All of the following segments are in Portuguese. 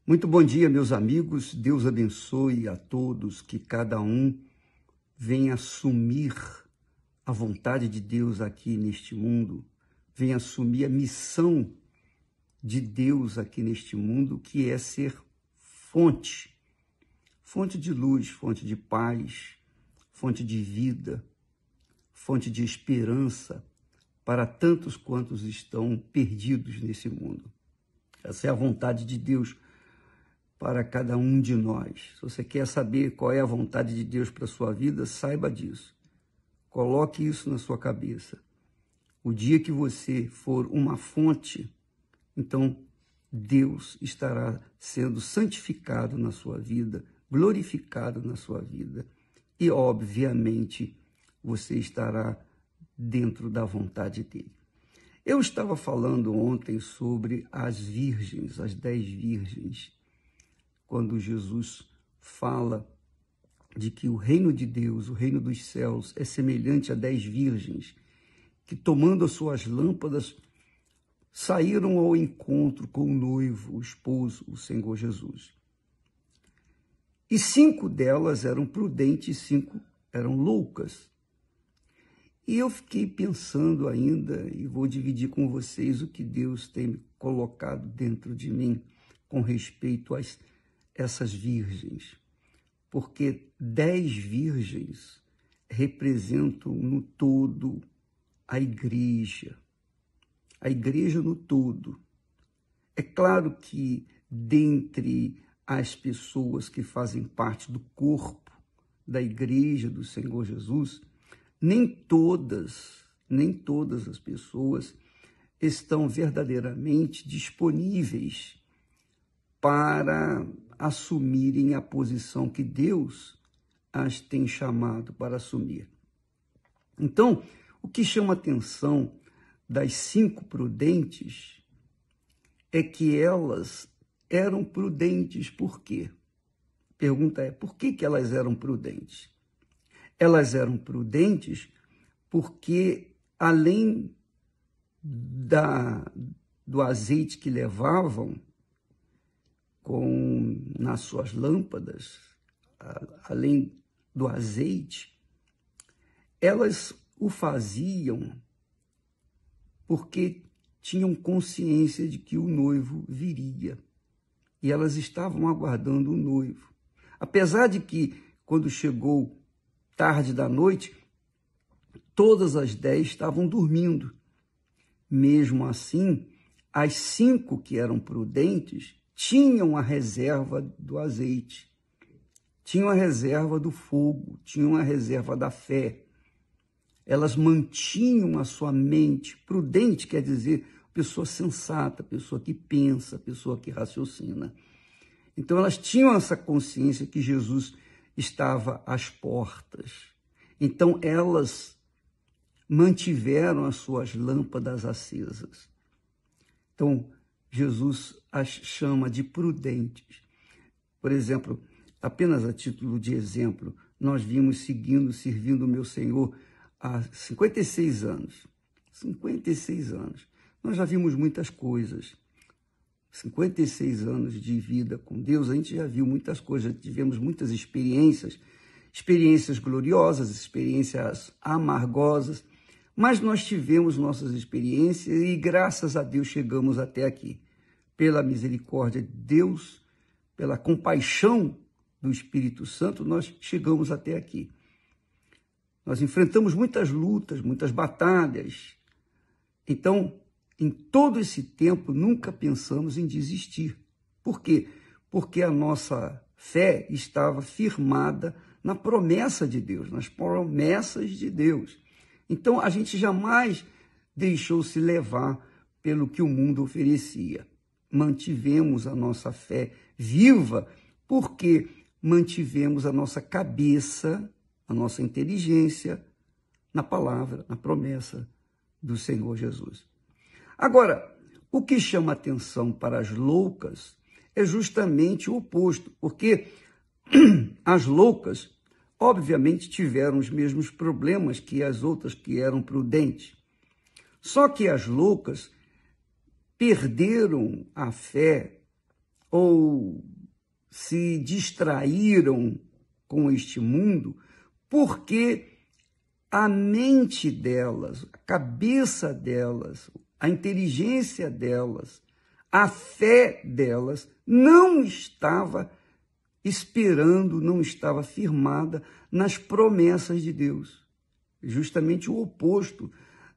Muito bom dia, meus amigos. Deus abençoe a todos, que cada um venha assumir a vontade de Deus aqui neste mundo, venha assumir a missão de Deus aqui neste mundo, que é ser fonte de luz, fonte de paz, fonte de vida, fonte de esperança para tantos quantos estão perdidos nesse mundo. Essa é a vontade de Deus para cada um de nós. Se você quer saber qual é a vontade de Deus para a sua vida, saiba disso. Coloque isso na sua cabeça. O dia que você for uma fonte, então Deus estará sendo santificado na sua vida, glorificado na sua vida. E, obviamente, você estará dentro da vontade dele. Eu estava falando ontem sobre as virgens, as 10 virgens, quando Jesus fala de que o reino de Deus, o reino dos céus, é semelhante a 10 virgens que, tomando as suas lâmpadas, saíram ao encontro com o noivo, o esposo, o Senhor Jesus. E 5 delas eram prudentes e 5 eram loucas. E eu fiquei pensando ainda, e vou dividir com vocês o que Deus tem colocado dentro de mim com respeito a essas virgens. Porque 10 virgens representam no todo a igreja no todo. É claro que dentre as pessoas que fazem parte do corpo da igreja do Senhor Jesus, nem todas as pessoas estão verdadeiramente disponíveis para assumirem a posição que Deus as tem chamado para assumir. Então, o que chama atenção das 5 prudentes é que elas eram prudentes. Por quê? A pergunta é, por que elas eram prudentes? Elas eram prudentes porque, além do azeite que levavam nas suas lâmpadas, além do azeite, elas o faziam porque tinham consciência de que o noivo viria. E elas estavam aguardando o noivo. Apesar de que, quando chegou tarde da noite, todas as 10 estavam dormindo. Mesmo assim, as 5 que eram prudentes tinham a reserva do azeite, tinham a reserva do fogo, tinham a reserva da fé. Elas mantinham a sua mente. Prudente quer dizer pessoa sensata, pessoa que pensa, pessoa que raciocina. Então elas tinham essa consciência que Jesus estava às portas. Então elas mantiveram as suas lâmpadas acesas. Então Jesus as chama de prudentes. Por exemplo, apenas a título de exemplo, nós vimos servindo o meu Senhor há 56 anos. 56 anos. Nós já vimos muitas coisas. 56 anos de vida com Deus, a gente já viu muitas coisas, tivemos muitas experiências gloriosas, experiências amargosas, mas nós tivemos nossas experiências e, graças a Deus, chegamos até aqui. Pela misericórdia de Deus, pela compaixão do Espírito Santo, nós chegamos até aqui. Nós enfrentamos muitas lutas, muitas batalhas. Então, em todo esse tempo, nunca pensamos em desistir. Por quê? Porque a nossa fé estava firmada na promessa de Deus, nas promessas de Deus. Então, a gente jamais deixou-se levar pelo que o mundo oferecia. Mantivemos a nossa fé viva porque mantivemos a nossa cabeça, a nossa inteligência na palavra, na promessa do Senhor Jesus. Agora, o que chama atenção para as loucas é justamente o oposto, porque as loucas, obviamente, tiveram os mesmos problemas que as outras que eram prudentes. Só que as loucas perderam a fé ou se distraíram com este mundo, porque a mente delas, a cabeça delas, a inteligência delas, a fé delas não estava esperando, não estava firmada nas promessas de Deus. Justamente o oposto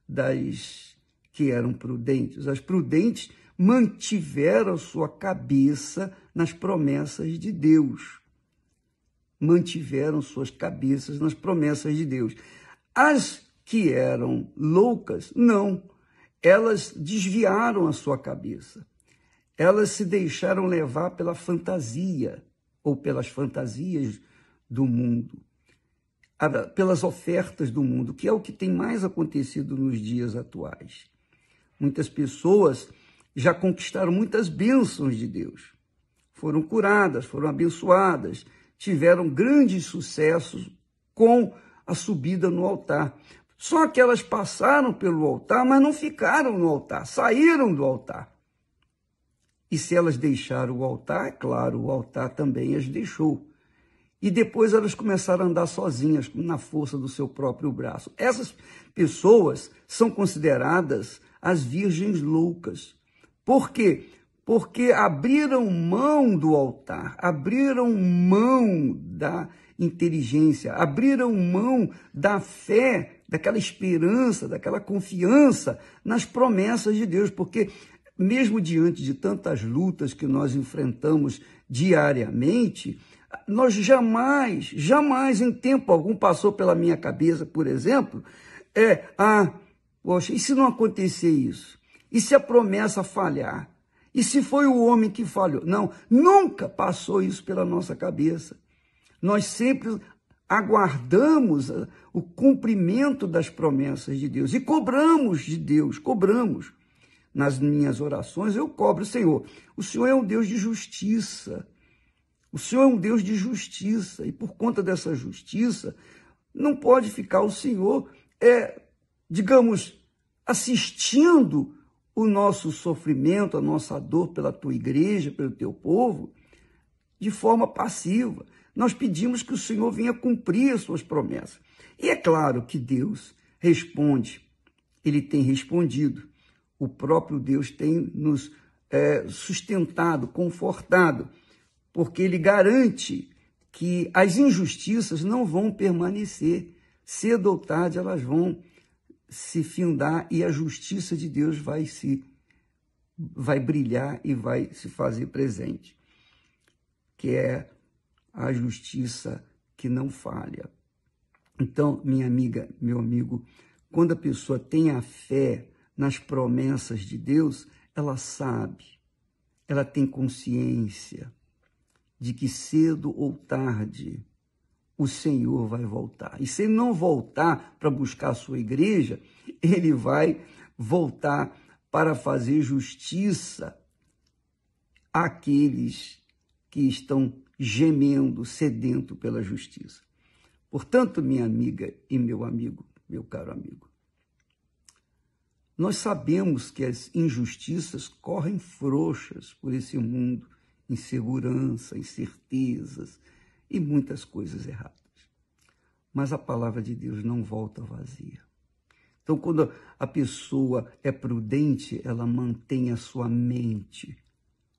das que eram prudentes. As prudentes mantiveram sua cabeça nas promessas de Deus. Mantiveram suas cabeças nas promessas de Deus. As que eram loucas, não. Elas desviaram a sua cabeça. Elas se deixaram levar pela fantasia, ou pelas fantasias do mundo, pelas ofertas do mundo, que é o que tem mais acontecido nos dias atuais. Muitas pessoas já conquistaram muitas bênçãos de Deus. Foram curadas, foram abençoadas, tiveram grandes sucessos com a subida no altar. Só que elas passaram pelo altar, mas não ficaram no altar, saíram do altar. E se elas deixaram o altar, é claro, o altar também as deixou. E depois elas começaram a andar sozinhas, na força do seu próprio braço. Essas pessoas são consideradas as virgens loucas. Por quê? Porque abriram mão do altar, abriram mão da inteligência, abriram mão da fé, daquela esperança, daquela confiança nas promessas de Deus, porque mesmo diante de tantas lutas que nós enfrentamos diariamente, nós jamais em tempo algum passou pela minha cabeça, por exemplo, poxa, e se não acontecer isso? E se a promessa falhar? E se foi o homem que falhou? Não, nunca passou isso pela nossa cabeça. Nós sempre aguardamos o cumprimento das promessas de Deus e cobramos de Deus, cobramos. Nas minhas orações eu cobro, Senhor, o Senhor é um Deus de justiça. O Senhor é um Deus de justiça e por conta dessa justiça não pode ficar o Senhor, digamos, assistindo o nosso sofrimento, a nossa dor pela tua igreja, pelo teu povo, de forma passiva. Nós pedimos que o Senhor venha cumprir as suas promessas. E é claro que Deus responde, Ele tem respondido. O próprio Deus tem nos sustentado, confortado, porque Ele garante que as injustiças não vão permanecer. Cedo ou tarde elas vão se findar e a justiça de Deus vai brilhar e vai se fazer presente, que é a justiça que não falha. Então, minha amiga, meu amigo, quando a pessoa tem a fé nas promessas de Deus, ela sabe, ela tem consciência de que cedo ou tarde o Senhor vai voltar. E se ele não voltar para buscar a sua igreja, ele vai voltar para fazer justiça àqueles que estão gemendo, sedento pela justiça. Portanto, minha amiga e meu amigo, meu caro amigo, nós sabemos que as injustiças correm frouxas por esse mundo, insegurança, incertezas e muitas coisas erradas. Mas a palavra de Deus não volta vazia. Então, quando a pessoa é prudente, ela mantém a sua mente,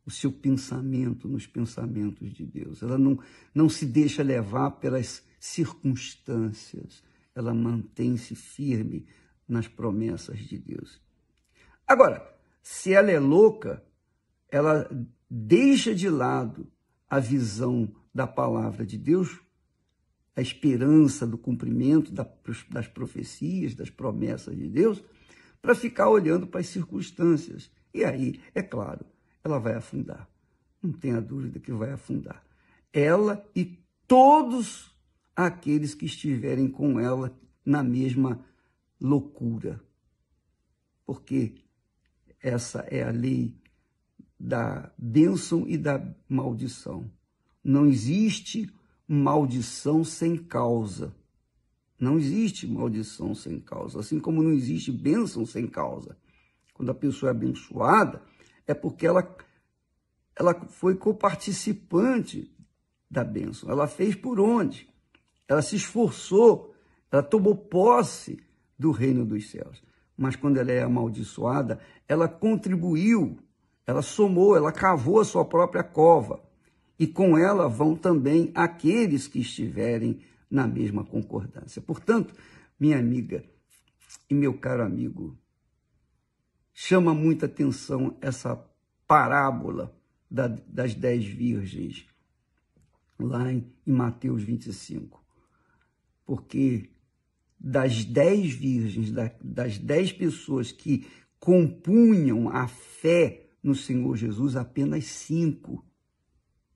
o seu pensamento nos pensamentos de Deus. Ela não se deixa levar pelas circunstâncias. Ela mantém-se firme nas promessas de Deus. Agora, se ela é louca, ela deixa de lado a visão da palavra de Deus, a esperança do cumprimento das profecias, das promessas de Deus, para ficar olhando para as circunstâncias. E aí, é claro, ela vai afundar. Não tenha dúvida que vai afundar. Ela e todos aqueles que estiverem com ela na mesma loucura. Porque essa é a lei da bênção e da maldição. Não existe maldição sem causa. Não existe maldição sem causa. Assim como não existe bênção sem causa. Quando a pessoa é abençoada, é porque ela ela foi coparticipante da bênção. Ela fez por onde? Ela se esforçou, ela tomou posse do reino dos céus. Mas quando ela é amaldiçoada, ela contribuiu, ela somou, ela cavou a sua própria cova. E com ela vão também aqueles que estiverem na mesma concordância. Portanto, minha amiga e meu caro amigo, chama muita atenção essa parábola das 10 virgens, lá em Mateus 25. Porque das 10 virgens, das 10 pessoas que compunham a fé no Senhor Jesus, apenas 5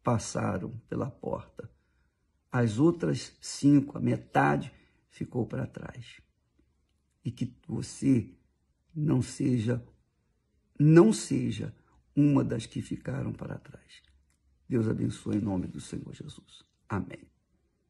passaram pela porta. As outras 5, a metade, ficou para trás. E que você não seja uma das que ficaram para trás. Deus abençoe em nome do Senhor Jesus. Amém.